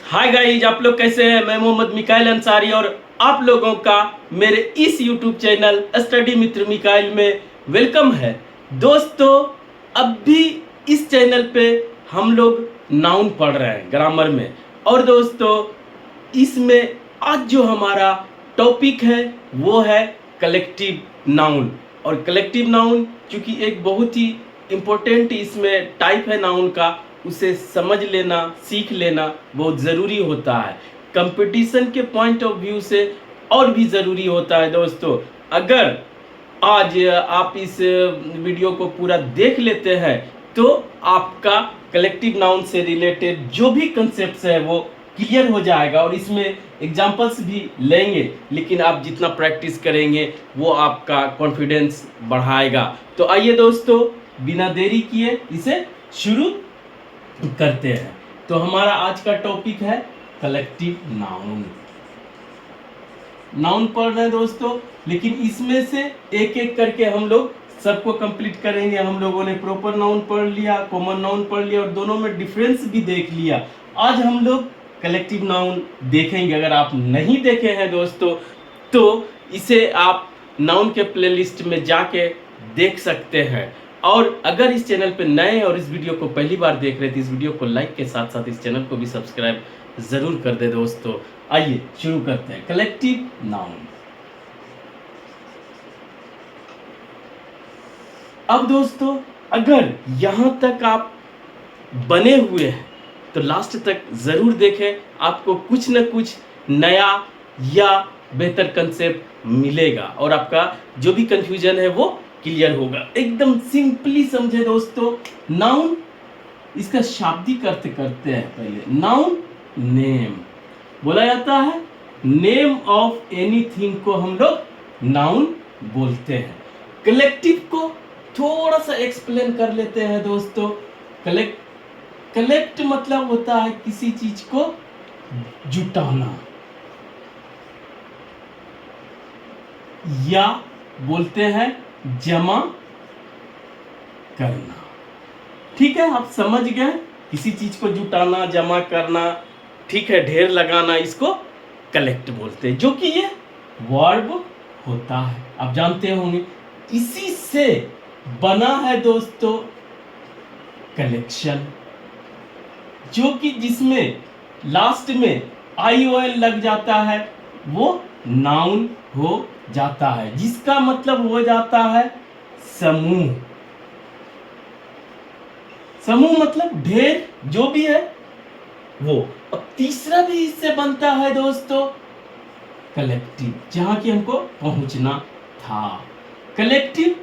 Hi guys, आप लोग कैसे हैं। मैं मोहम्मद मिकाइल अंसारी और आप लोगों का मेरे इस यूट्यूब चैनल स्टडी मित्र मिकाइल में वेलकम है। दोस्तों, अब भी इस चैनल पे हम लोग नाउन पढ़ रहे हैं ग्रामर में। और दोस्तों, इसमें आज जो हमारा टॉपिक है वो है कलेक्टिव नाउन। और कलेक्टिव नाउन चूंकि एक बहुत ही इम्पोर्टेंट इसमें टाइप है नाउन का, उसे समझ लेना, सीख लेना बहुत ज़रूरी होता है। कंपटीशन के पॉइंट ऑफ व्यू से और भी ज़रूरी होता है। दोस्तों, अगर आज आप इस वीडियो को पूरा देख लेते हैं तो आपका कलेक्टिव नाउन से रिलेटेड जो भी कंसेप्ट है वो क्लियर हो जाएगा। और इसमें एग्जांपल्स भी लेंगे, लेकिन आप जितना प्रैक्टिस करेंगे वो आपका कॉन्फिडेंस बढ़ाएगा। तो आइए दोस्तों, बिना देरी किए इसे शुरू करते हैं। तो हमारा आज का टॉपिक है कलेक्टिव नाउन। नाउन पढ़ रहे हैं दोस्तों, लेकिन इसमें से एक एक करके हम लोग सबको कंप्लीट करेंगे। हम लोगों ने प्रॉपर नाउन पढ़ लिया, कॉमन नाउन पढ़ लिया और दोनों में डिफरेंस भी देख लिया। आज हम लोग कलेक्टिव नाउन देखेंगे। अगर आप नहीं देखे हैं दोस्तों तो इसे आप नाउन के प्लेलिस्ट में जाके देख सकते हैं। और अगर इस चैनल पे नए हैं और इस वीडियो को पहली बार देख रहे थे, इस वीडियो को लाइक के साथ साथ इस चैनल को भी सब्सक्राइब जरूर कर दे दोस्तों। आइए शुरू करते हैं। Collective noun. अब दोस्तों, अगर यहां तक आप बने हुए हैं तो लास्ट तक जरूर देखें, आपको कुछ न कुछ नया या बेहतर कंसेप्ट मिलेगा और आपका जो भी कंफ्यूजन है वो क्लियर होगा। एकदम सिंपली समझे दोस्तों। नाउन, इसका शाब्दिक अर्थ करते हैं पहले। नाउन नेम बोला जाता है। नेम ऑफ एनीथिंग को हम लोग नाउन बोलते हैं। कलेक्टिव को थोड़ा सा एक्सप्लेन कर लेते हैं दोस्तों। कलेक्ट मतलब होता है किसी चीज को जुटाना, या बोलते हैं जमा करना। ठीक है, आप समझ गए। किसी चीज को जुटाना, जमा करना, ठीक है, ढेर लगाना, इसको कलेक्ट बोलते हैं, जो कि ये वर्ब होता है। आप जानते होंगे इसी से बना है दोस्तों कलेक्शन, जो कि जिसमें लास्ट में IOL लग जाता है वो नाउन हो जाता है, जिसका मतलब हो जाता है समूह। समूह मतलब ढेर, जो भी है वो। अब तीसरा भी इससे बनता है दोस्तों कलेक्टिव, जहां की हमको पहुंचना था। कलेक्टिव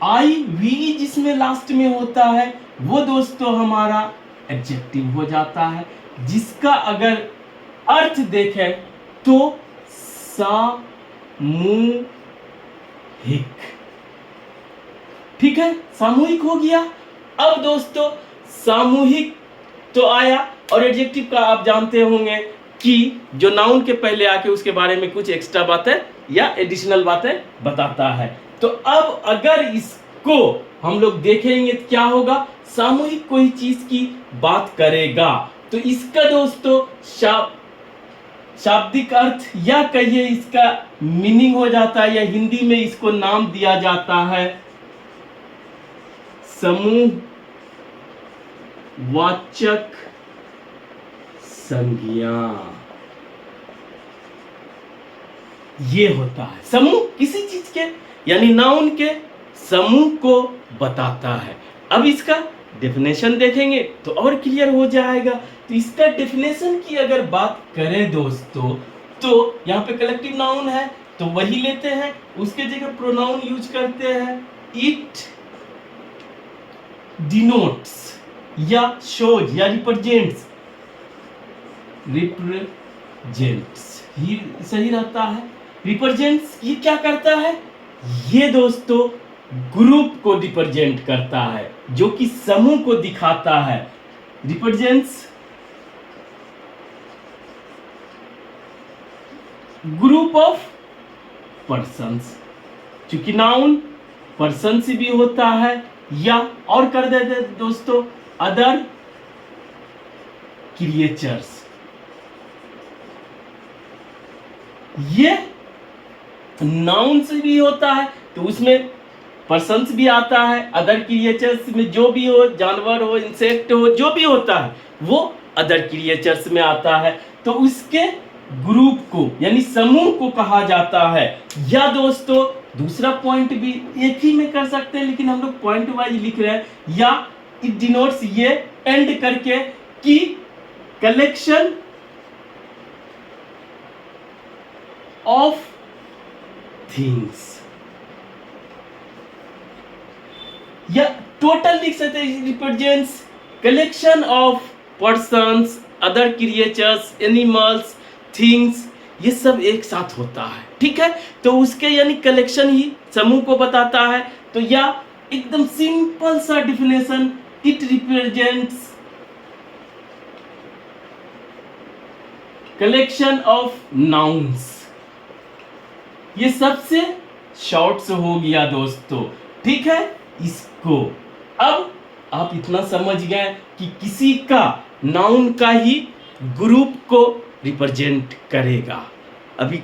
IV जिसमें लास्ट में होता है वो दोस्तों हमारा एडजेक्टिव हो जाता है, जिसका अगर अर्थ देखें तो सामूहिक। ठीक है, सामूहिक हो गया। अब दोस्तों, सामूहिक तो आया, और एडजेक्टिव का आप जानते होंगे कि जो नाउन के पहले आके उसके बारे में कुछ एक्स्ट्रा बातें या एडिशनल बातें बताता है। तो अब अगर इसको हम लोग देखेंगे तो क्या होगा। सामूहिक कोई चीज की बात करेगा तो इसका दोस्तों शाब्दिक अर्थ या कहिए इसका मीनिंग हो जाता है, या हिंदी में इसको नाम दिया जाता है समूह वाचक संज्ञा। ये होता है समूह किसी चीज के, यानी नाउन के समूह को बताता है। अब इसका डेफिनेशन देखेंगे तो और क्लियर हो जाएगा। तो इसका डेफिनेशन की अगर बात करें दोस्तों, तो यहाँ पे कलेक्टिव नाउन है तो वही लेते हैं, उसके जगह प्रोनाउन यूज करते हैं। इट डिनोट्स या शोज या रिप्रेजेंट्स ही सही रहता है। रिप्रेजेंट्स ये क्या करता है, ये दोस्तों ग्रुप को रिप्रेजेंट करता है, जो कि समूह को दिखाता है। रिप्रेजेंट्स ग्रुप ऑफ पर्सन्स, क्योंकि नाउन पर्सन से भी होता है, या और कर देते दोस्तों अदर क्रिएचर्स, ये नाउन से भी होता है तो उसमें पर्सन्स भी आता है, अदर क्रिएचर्स में जो भी हो, जानवर हो, इंसेक्ट हो, जो भी होता है वो अदर क्रिएचर्स में आता है। तो उसके ग्रुप को यानी समूह को कहा जाता है। या दोस्तों दूसरा पॉइंट भी एक ही में कर सकते हैं लेकिन हम लोग पॉइंट वाइज लिख रहे हैं, या इट डिनोट्स ये एंड करके कि कलेक्शन ऑफ थिंग्स, या टोटल लिख सकते हैं represents collection of persons, other creatures, animals, things, ये सब एक साथ होता है। ठीक है, तो उसके यानी कलेक्शन ही समूह को बताता है। तो या एकदम सिंपल सा definition, it represents collection of nouns. ये सबसे शॉर्ट से हो गया दोस्तों। ठीक है, इसको अब आप इतना समझ गए कि किसी का नाउन का ही ग्रुप को रिप्रेजेंट करेगा। अभी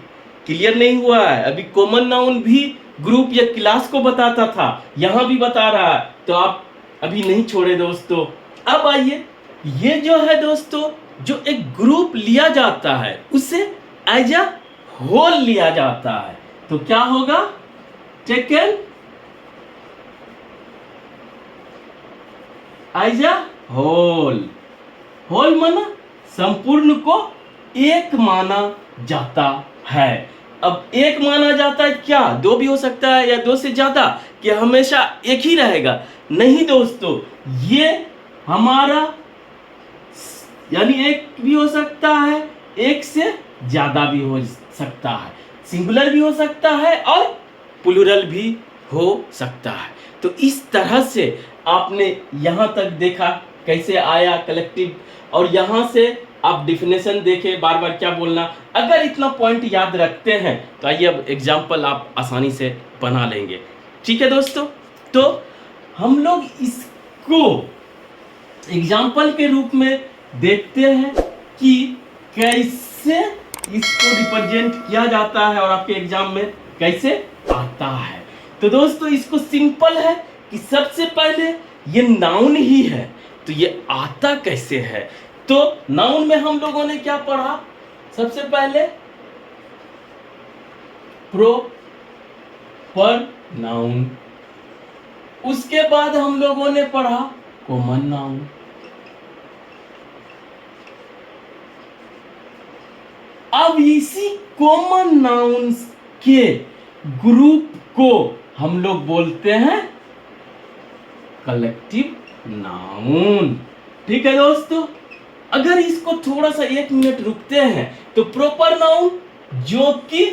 क्लियर नहीं हुआ है, अभी कॉमन नाउन भी ग्रुप या क्लास को बताता था, यहां भी बता रहा है, तो आप अभी नहीं छोड़े दोस्तों। अब आइए, ये जो है दोस्तों, जो एक ग्रुप लिया जाता है उसे एज अ होल लिया जाता है, तो क्या होगा? Taken as a whole. Whole माना संपूर्ण को एक माना जाता है। अब एक माना जाता है, क्या दो भी हो सकता है या दो से ज्यादा, कि हमेशा एक ही रहेगा? नहीं दोस्तों, ये हमारा यानी एक भी हो सकता है, एक से ज्यादा भी हो सकता है, सिंगुलर भी हो सकता है और प्लूरल भी हो सकता है। तो इस तरह से आपने यहां तक देखा कैसे आया कलेक्टिव, और यहां से आप डिफिनेशन देखे, बार बार क्या बोलना। अगर इतना पॉइंट याद रखते हैं तो आइए अब एग्जाम्पल आप आसानी से बना लेंगे। ठीक है दोस्तों, तो हम लोग इसको एग्जाम्पल के रूप में देखते हैं कि कैसे इसको रिप्रेजेंट किया जाता है और आपके एग्जाम में कैसे आता है। तो दोस्तों इसको सिंपल है कि सबसे पहले ये नाउन ही है, तो ये आता कैसे है? तो नाउन में हम लोगों ने क्या पढ़ा? सबसे पहले प्रोपर नाउन, उसके बाद हम लोगों ने पढ़ा कॉमन नाउन, अब इसी कॉमन नाउन्स के ग्रुप को हम लोग बोलते हैं कलेक्टिव नाउन। ठीक है दोस्तों, अगर इसको थोड़ा सा एक मिनट रुकते हैं तो प्रॉपर नाउन जो कि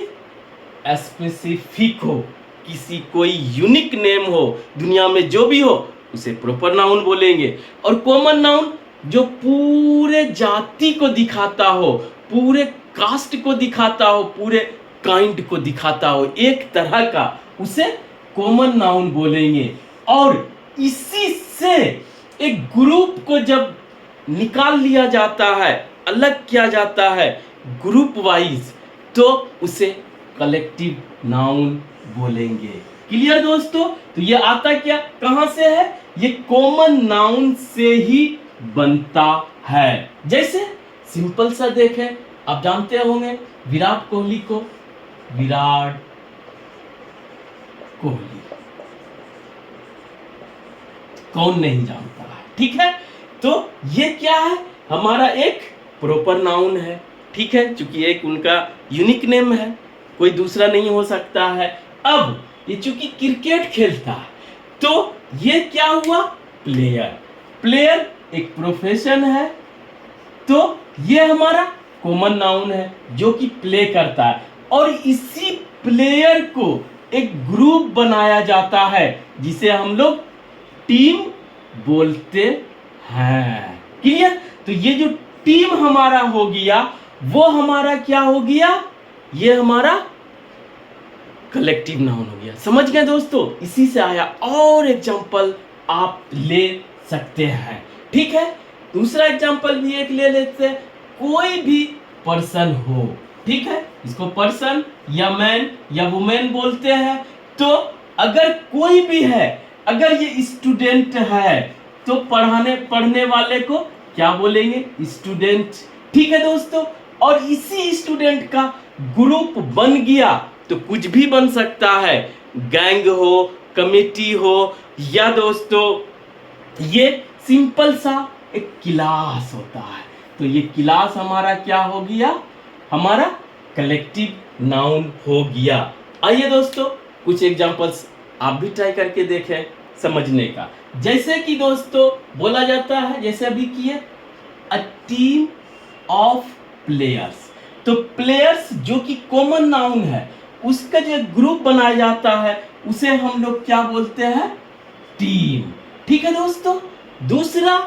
स्पेसिफिक हो, किसी कोई यूनिक नेम हो, दुनिया में जो भी हो उसे प्रॉपर नाउन बोलेंगे। और कॉमन नाउन जो पूरे जाति को दिखाता हो, पूरे कास्ट को दिखाता हो, पूरे काइंड को दिखाता हो, एक तरह का, उसे कॉमन नाउन बोलेंगे। और इसी से एक ग्रुप को जब निकाल लिया जाता है, अलग किया जाता है ग्रुप वाइज, तो उसे कलेक्टिव नाउन बोलेंगे। क्लियर दोस्तों? तो ये आता क्या कहां से है? ये कॉमन नाउन से ही बनता है। जैसे सिंपल सा देखें, आप जानते होंगे विराट कोहली को, विराट कोहली कौन नहीं जानता है? ठीक है, तो ये क्या है? हमारा एक प्रॉपर नाउन है। ठीक है, क्योंकि एक उनका यूनिक नेम है, कोई दूसरा नहीं हो सकता है। अब ये चूंकि क्रिकेट खेलता है तो ये क्या हुआ? प्लेयर। प्लेयर एक प्रोफेशन है, तो ये हमारा कॉमन नाउन है जो कि प्ले करता है। और इसी प्लेयर को एक ग्रुप बनाया जाता है जिसे हम लोग टीम बोलते हैं। क्लियर? तो ये जो टीम हमारा हो गया वो हमारा क्या हो गया? ये हमारा कलेक्टिव नाउन हो गया। समझ गए दोस्तों? इसी से आया। और एग्जांपल आप ले सकते हैं। ठीक है, दूसरा एग्जांपल भी एक ले लेते हैं। कोई भी पर्सन हो, ठीक है, इसको पर्सन या मैन या वुमेन बोलते हैं। तो अगर कोई भी है, अगर ये स्टूडेंट है तो पढ़ने वाले को क्या बोलेंगे? स्टूडेंट। ठीक है दोस्तों, और इसी स्टूडेंट का ग्रुप बन गया तो कुछ भी बन सकता है, गैंग हो, कमेटी हो, या दोस्तों ये सिंपल सा एक क्लास होता है। तो ये क्लास हमारा क्या हो गया? हमारा कलेक्टिव नाउन हो गया। आइए दोस्तों कुछ एग्जांपल्स आप भी ट्राई करके देखें समझने का। जैसे कि दोस्तों बोला जाता है, जैसे अभी किए, अ टीम ऑफ प्लेयर्स। तो प्लेयर्स जो कि कॉमन नाउन है, उसका जो ग्रुप बनाया जाता है उसे हम लोग क्या बोलते हैं? टीम। ठीक है दोस्तों। दूसरा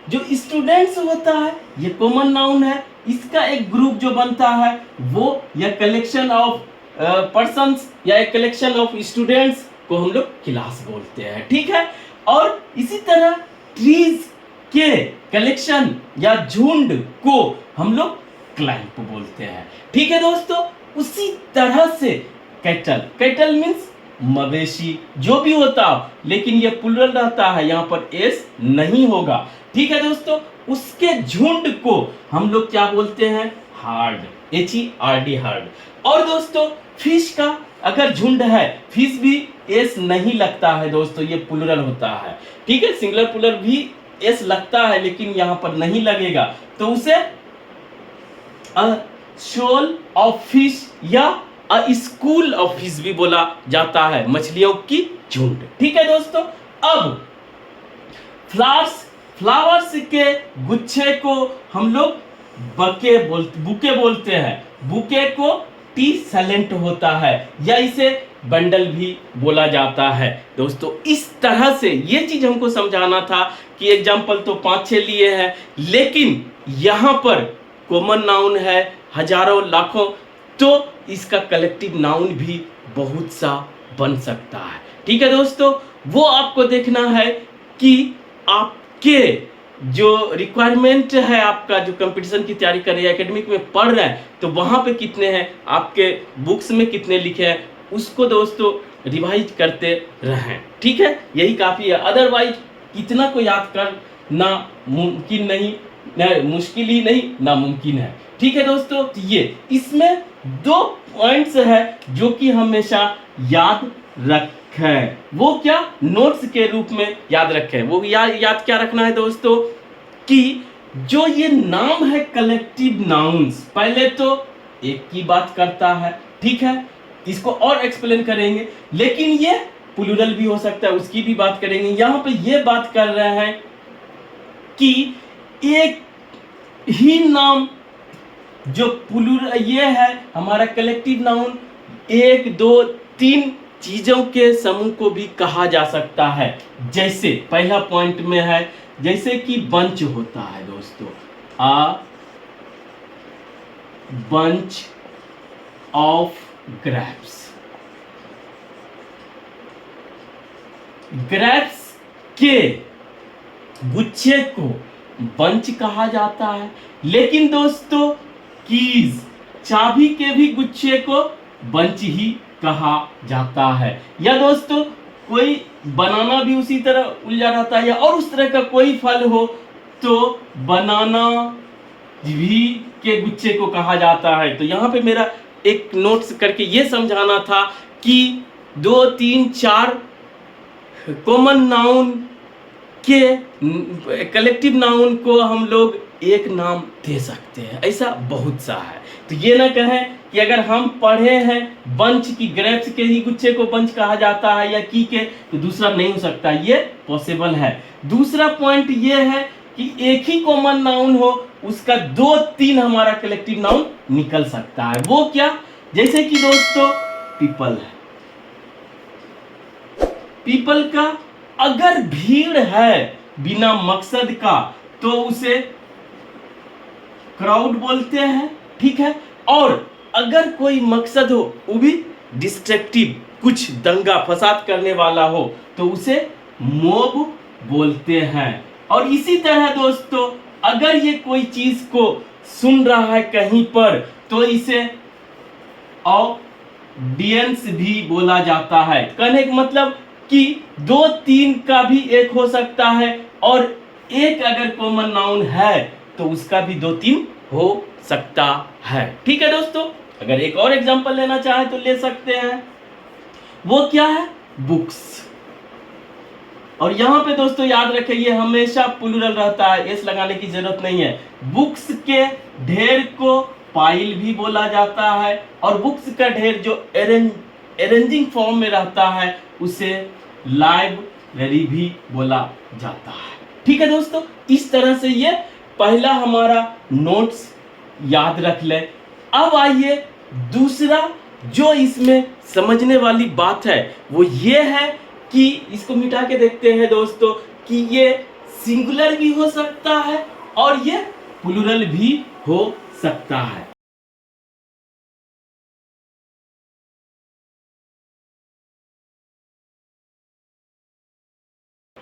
जो स्टूडेंट्स होता है, ये कॉमन नाउन है, इसका एक ग्रुप जो बनता है वो या कलेक्शन ऑफ पर्सन्स या एक कलेक्शन ऑफ स्टूडेंट्स को हम लोग क्लास बोलते हैं। ठीक है, और इसी तरह ट्रीज के कलेक्शन या झुंड को हम लोग क्लैंप बोलते हैं। ठीक है दोस्तों, उसी तरह से कैटल मीन्स मवेशी, जो भी होता हो, लेकिन ये प्लूरल रहता है, यहाँ पर एस नहीं होगा। ठीक है दोस्तों, उसके झुंड को हम लोग क्या बोलते हैं? Hard, HERD, hard. और दोस्तों फिश का अगर झुंड है, फिश भी एस नहीं लगता है दोस्तों, ये प्लूरल होता है। ठीक है, सिंगुलर प्लूरल भी एस लगता है लेकिन यहाँ पर नहीं लगेगा, तो उसे शोल ऑफ फिश या स्कूल ऑफ फिश भी बोला जाता है, मछलियों की झुंड। ठीक है दोस्तों, अब फ्लावर्स के गुच्छे को हम लोग बुके बोलते हैं। बुके को टी साइलेंट होता है, या इसे बंडल भी बोला जाता है। दोस्तों इस तरह से ये चीज हमको समझाना था कि एग्जाम्पल तो 5-6 लिए हैं, लेकिन यहाँ पर कॉमन नाउन है हजारों लाखों, तो इसका कलेक्टिव नाउन भी बहुत सा बन सकता है। ठीक है दोस्तों, वो आपको देखना है कि आपके जो रिक्वायरमेंट है, आपका जो कंपटीशन की तैयारी कर रहे हैं, एकेडमिक में पढ़ रहे हैं, तो वहाँ पे कितने हैं, आपके बुक्स में कितने लिखे हैं, उसको दोस्तों रिवाइज करते रहें। ठीक है, यही काफ़ी है। अदरवाइज इतना को याद करना मुमकिन नहीं, मुश्किल ही नहीं, नामुमकिन है। ठीक है दोस्तों, तो ये इसमें 2 पॉइंट्स है जो कि हमेशा याद रखें। वो क्या? नोट्स के रूप में याद रखें। वो याद क्या रखना है दोस्तों कि जो ये नाम है कलेक्टिव नाउन्स, पहले तो एक की बात करता है। ठीक है, इसको और एक्सप्लेन करेंगे, लेकिन ये प्लूरल भी हो सकता है, उसकी भी बात करेंगे। यहाँ पे ये बात कर रहे हैं कि एक ही नाम जो प्लूरल, ये है हमारा कलेक्टिव नाउन, 1, 2, 3 चीजों के समूह को भी कहा जा सकता है। जैसे पहला पॉइंट में है, जैसे कि बंच होता है दोस्तों, a bunch of grapes. Grapes के गुच्छे को बंच कहा जाता है, लेकिन दोस्तों कीज, चाबी के भी गुच्छे को बंच ही कहा जाता है। या दोस्तों कोई बनाना भी उसी तरह उलझा रहता है, या और उस तरह का कोई फल हो तो बनाना भी के गुच्छे को कहा जाता है। तो यहाँ पे मेरा एक नोट्स करके ये समझाना था कि 2, 3, 4 कॉमन नाउन के कलेक्टिव नाउन को हम लोग एक नाम दे सकते हैं, ऐसा बहुत सा है। तो ये ना कहें कि अगर हम पढ़े हैं बंच की, ग्रेप्स के ही गुच्छे को बंच कहा जाता है या की के, तो दूसरा नहीं हो सकता, ये पॉसिबल है। दूसरा पॉइंट ये है कि एक ही कॉमन नाउन हो, उसका 2-3 हमारा कलेक्टिव नाउन निकल सकता है। वो क्या? जैसे कि दोस्तों पीपल है, पीपल का अगर भीड़ है बिना मकसद का तो उसे क्राउड बोलते हैं। ठीक है, और अगर कोई मकसद हो, वो भी डिस्ट्रक्टिव, कुछ दंगा फसाद करने वाला हो, तो उसे मोब बोलते हैं। और इसी तरह दोस्तों अगर ये कोई चीज को सुन रहा है कहीं पर, तो इसे ऑडियंस भी बोला जाता है। कहने का मतलब कि 2-3 का भी एक हो सकता है, और एक अगर कॉमन नाउन है तो उसका भी 2-3 हो सकता है। ठीक है दोस्तों, अगर एक और एग्जांपल लेना चाहे तो ले सकते हैं। वो क्या है? बुक्स। और यहां पे दोस्तों याद रखें, ये हमेशा प्लूरल रहता है, एस लगाने की जरूरत नहीं है। बुक्स के ढेर को पाइल भी बोला जाता है, और बुक्स का ढेर जो अरेंजिंग फॉर्म में रहता है उसे लाइब्रेरी भी बोला जाता है। ठीक है दोस्तों, इस तरह से ये पहला हमारा नोट्स याद रख ले। अब आइए दूसरा जो इसमें समझने वाली बात है वो ये है कि इसको मिटा के देखते हैं दोस्तों कि ये सिंगुलर भी हो सकता है और ये प्लूरल भी हो सकता है।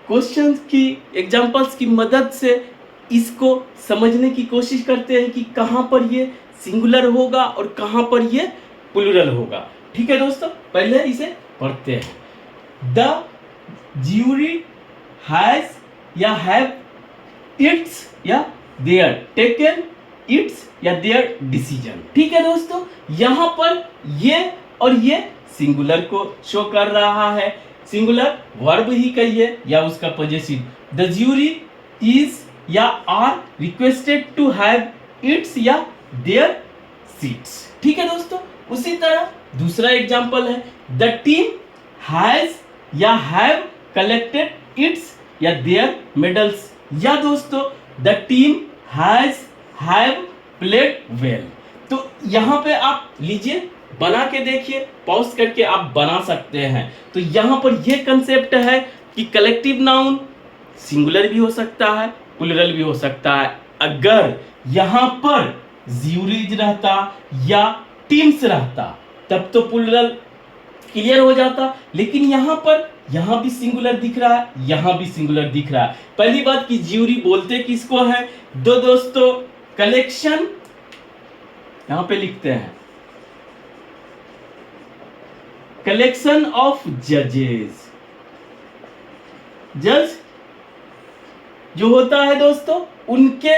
क्वेश्चंस की एग्जांपल्स की मदद से इसको समझने की कोशिश करते हैं कि कहां पर ये सिंगुलर होगा और कहां पर ये प्लूरल होगा। ठीक है दोस्तों, पहले इसे पढ़ते हैं। द ज्यूरी हैज या हैव इट्स या देयर टेकन इट्स या देयर डिसीजन। ठीक है दोस्तों, यहां पर ये और ये सिंगुलर को शो कर रहा है। सिंगुलर वर्ब ही कहिए या उसका पॉजेसिव। द ज्यूरी इज या are requested to have its या देयर सीट्स। ठीक है दोस्तों, उसी तरह दूसरा एग्जांपल है। द टीम हैज या हैव कलेक्टेड इट्स या देयर मेडल्स, या दोस्तों the team have played well. तो यहां पे आप लीजिए, बना के देखिए, पॉज करके आप बना सकते हैं। तो यहां पर यह कंसेप्ट है कि कलेक्टिव नाउन सिंगुलर भी हो सकता है, प्लूरल भी हो सकता है। अगर यहां पर ज्यूरीज रहता या टीम्स रहता तब तो प्लूरल क्लियर हो जाता, लेकिन यहां भी सिंगुलर दिख रहा है, यहां भी सिंगुलर दिख रहा है। पहली बात कि ज्यूरी बोलते किसको है? दो दोस्तों, कलेक्शन, यहां पे लिखते हैं कलेक्शन ऑफ जजेस। जज जो होता है दोस्तों, उनके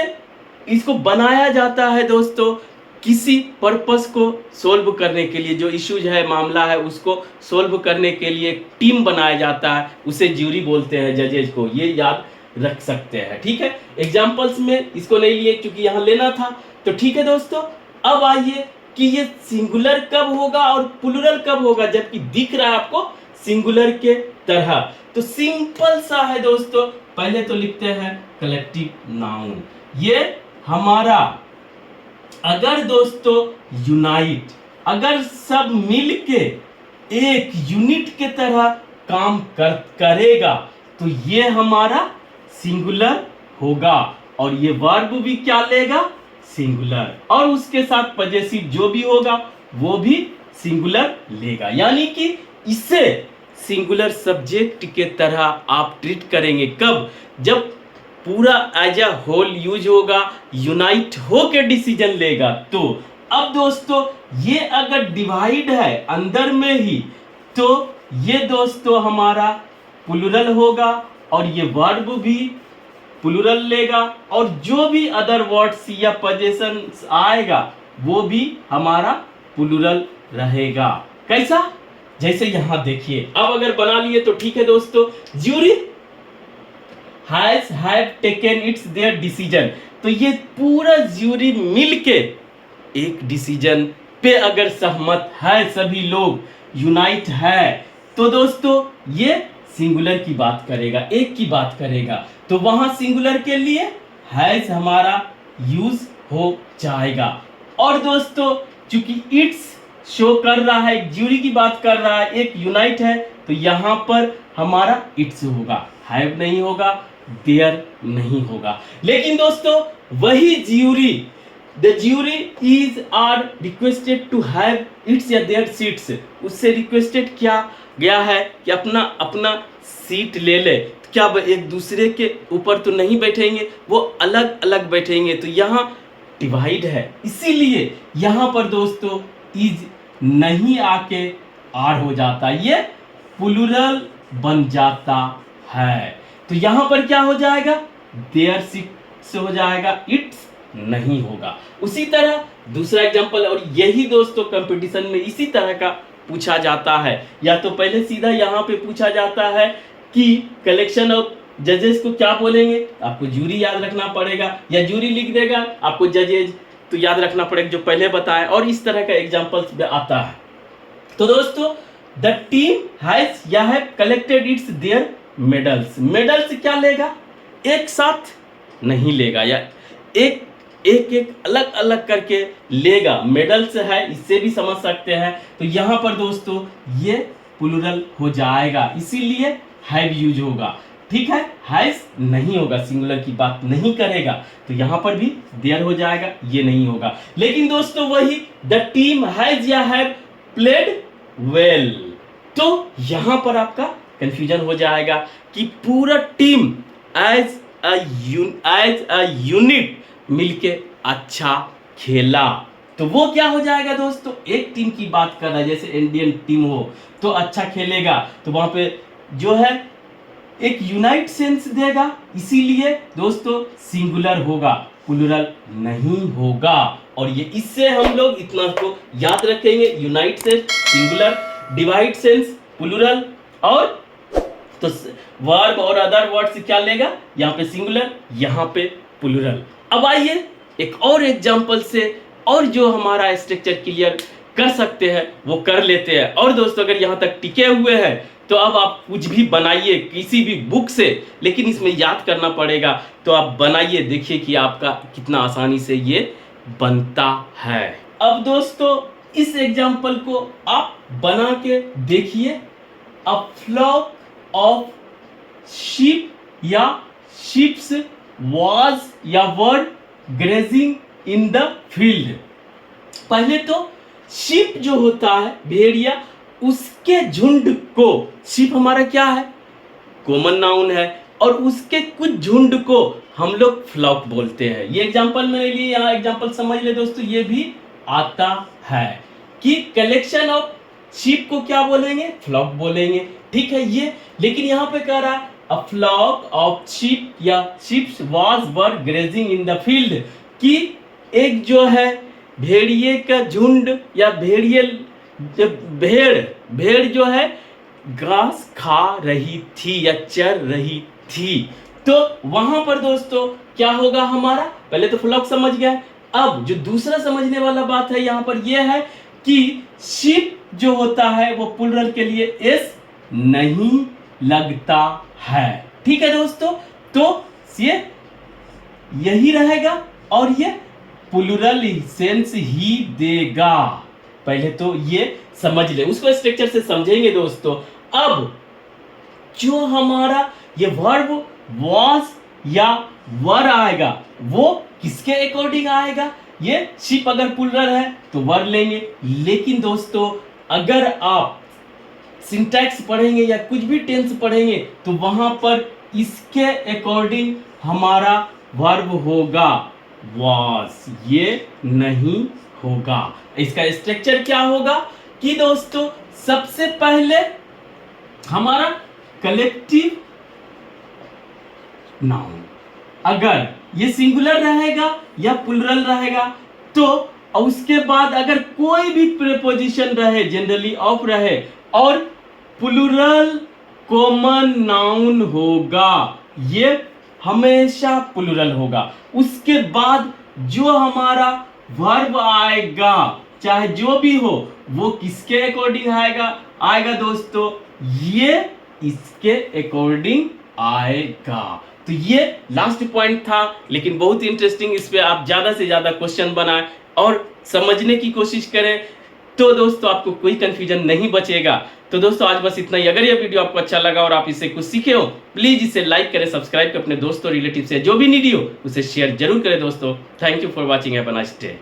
इसको बनाया जाता है दोस्तों किसी पर्पस को सोल्व करने के लिए। जो इश्यूज है, मामला है, उसको सोल्व करने के लिए टीम बनाया जाता है, उसे ज्यूरी बोलते हैं, जजेज को। ये याद रख सकते हैं। ठीक है, एग्जांपल्स में इसको नहीं लिए क्योंकि यहां लेना था। तो ठीक है दोस्तों, अब आइए कि ये सिंगुलर कब होगा और प्लूरल कब होगा, जबकि दिख रहा है आपको सिंगुलर के तरह। तो सिंपल सा है दोस्तों, पहले तो लिखते हैं कलेक्टिव नाउन। ये हमारा अगर दोस्तों यूनाइट, अगर सब मिलके एक यूनिट के तरह काम करेगा तो ये हमारा सिंगुलर होगा, और ये वर्ब भी क्या लेगा? सिंगुलर, और उसके साथ पॉजेसिव जो भी होगा वो भी सिंगुलर लेगा। यानी कि इसे सिंगुलर सब्जेक्ट के तरह आप ट्रीट करेंगे। कब? जब पूरा एज अ होल यूज होगा, यूनाइट होके डिसीजन लेगा। तो अब दोस्तों ये अगर डिवाइड है अंदर में ही, तो ये दोस्तों हमारा प्लूरल होगा, और ये वर्ब भी प्लूरल लेगा, और जो भी अदर वर्ड्स या पोजेशंस आएगा वो भी हमारा प्लूरल रहेगा। कैसा? जैसे यहां देखिए, अब अगर बना लिए तो ठीक है दोस्तों। Jury have taken it's there decision, तो ये पूरा ज्यूरी मिलके एक डिसीजन पे अगर सहमत है, सभी लोग यूनाइट है, तो दोस्तों ये सिंगुलर की बात करेगा, एक की बात करेगा। तो वहां सिंगुलर के लिए हैज हमारा यूज हो जाएगा। और दोस्तों चूंकि इट्स शो कर रहा है, एक ज्यूरी की बात कर रहा है, एक यूनाइट है, तो यहां पर हमारा इट्स होगा, हैव नहीं होगा, देयर नहीं होगा। लेकिन दोस्तों वही jury, the jury is are requested to have its या देयर सीट्स, उससे रिक्वेस्टेड क्या गया है कि अपना अपना सीट ले ले। क्या एक दूसरे के ऊपर तो नहीं बैठेंगे, वो अलग अलग बैठेंगे। तो यहाँ डिवाइड है, इसीलिए यहाँ पर दोस्तों इज नहीं आके आर हो जाता, ये प्लूरल बन जाता है। तो यहां पर क्या हो जाएगा, देयर से हो जाएगा, इट्स नहीं होगा। उसी तरह दूसरा एग्जांपल, और यही दोस्तों कंपटीशन में इसी तरह का पूछा जाता है। या तो पहले सीधा यहाँ पे पूछा जाता है कि कलेक्शन ऑफ जजेस को क्या बोलेंगे, आपको जूरी याद रखना पड़ेगा, या जूरी लिख देगा, आपको जजेज तो याद रखना पड़ेगा जो पहले बताया, और इस तरह का एग्जांपल्स में आता है। तो दोस्तों द टीम हैज या है collected its their medals. Medals क्या लेगा, एक साथ नहीं लेगा, या एक एक अलग अलग करके लेगा। मेडल्स है, इससे भी समझ सकते हैं। तो यहां पर दोस्तों ये प्लूरल हो जाएगा, इसीलिए हैव यूज होगा। ठीक है, हैज नहीं होगा, सिंगुलर की बात नहीं करेगा, तो यहां पर भी देयर हो जाएगा, ये नहीं होगा। लेकिन दोस्तों वही द टीम हैज या हैव प्लेड वेल, तो यहां पर आपका कंफ्यूजन हो जाएगा कि पूरा टीम एज अ यूनिट मिलके अच्छा खेला, तो वो क्या हो जाएगा दोस्तों, एक टीम की बात कर रहा है, जैसे इंडियन टीम हो तो अच्छा खेलेगा, तो वहां पे जो है एक यूनाइट सेंस देगा, इसीलिए दोस्तों सिंगुलर होगा, प्लूरल नहीं होगा। और ये इससे हम लोग इतना को याद रखेंगे, unite sense singular, divide sense plural, और तो वर्ब और अदर वर्ड से क्या लेगा, यहाँ पे सिंगुलर, यहाँ पे प्लूरल। अब आइए एक और एग्जांपल से, और जो हमारा स्ट्रक्चर क्लियर कर सकते हैं वो कर लेते हैं। और दोस्तों अगर यहाँ तक टिके हुए हैं तो अब आप कुछ भी बनाइए किसी भी बुक से, लेकिन इसमें याद करना पड़ेगा, तो आप बनाइए, देखिए कि आपका कितना आसानी से ये बनता है। अब दोस्तों इस एग्जांपल को आप बना के देखिए। अ फ्लॉक ऑफ शीप या शीप्स वाज या वर ग्रेजिंग इन द फील्ड। पहले तो शीप जो होता है, भेड़िया, उसके झुंड को, शीप हमारा क्या है, कॉमन नाउन है, और उसके कुछ झुंड को हम लोग फ्लॉक बोलते हैं। ये एग्जांपल मैंने लिए, यहाँ एग्जांपल समझ ले दोस्तों, ये भी आता है कि कलेक्शन ऑफ शीप को क्या बोलेंगे, फ्लॉक बोलेंगे। ठीक है ये, लेकिन यहाँ पे कह रहा है अ फ्लॉक ऑफ शीप या sheeps was were grazing in the field, कि एक जो है भेड़िए का झुंड या भेड़ जो है घास खा रही थी या चर रही थी। तो वहां पर दोस्तों क्या होगा हमारा, पहले तो फ्लॉक समझ गया। अब जो दूसरा समझने वाला बात है यहाँ पर यह है कि शीप जो होता है वो प्लूरल के लिए एस नहीं लगता है। ठीक है दोस्तों, तो ये यही रहेगा और ये प्लूरल सेंस ही देगा। पहले तो ये समझ ले, उसको स्ट्रक्चर से समझेंगे दोस्तों। अब जो हमारा ये वर्ब वाज या वर आएगा वो किसके अकॉर्डिंग आएगा, ये शिप अगर प्लूरल है तो वर लेंगे, लेकिन दोस्तों अगर आप सिंटैक्स पढ़ेंगे या कुछ भी टेंस पढ़ेंगे तो वहां पर इसके अकॉर्डिंग हमारा वर्ब होगा वाज, ये नहीं होगा। इसका स्ट्रक्चर क्या होगा कि दोस्तों सबसे पहले हमारा कलेक्टिव नाउन, अगर ये सिंगुलर रहेगा या प्लूरल रहेगा तो उसके बाद अगर कोई भी प्रीपोजिशन रहे, जनरली ऑफ रहे और प्लूरल कॉमन नाउन होगा, ये हमेशा प्लूरल होगा। उसके बाद जो हमारा वर्ब आएगा चाहे जो भी हो वो किसके अकॉर्डिंग आएगा दोस्तों, ये इसके अकॉर्डिंग आएगा। तो ये लास्ट पॉइंट था, लेकिन बहुत इंटरेस्टिंग, इस पे आप ज्यादा से ज्यादा क्वेश्चन बनाएं और समझने की कोशिश करें, तो दोस्तों आपको कोई कंफ्यूजन नहीं बचेगा। तो दोस्तों आज बस इतना ही। अगर ये वीडियो आपको अच्छा लगा और आप इससे कुछ सीखे हो, प्लीज इसे लाइक करें, सब्सक्राइब करें, अपने दोस्तों रिलेटिव से जो भी नीडी हो उसे शेयर जरूर करें दोस्तों। Thank you for watching, have a nice day.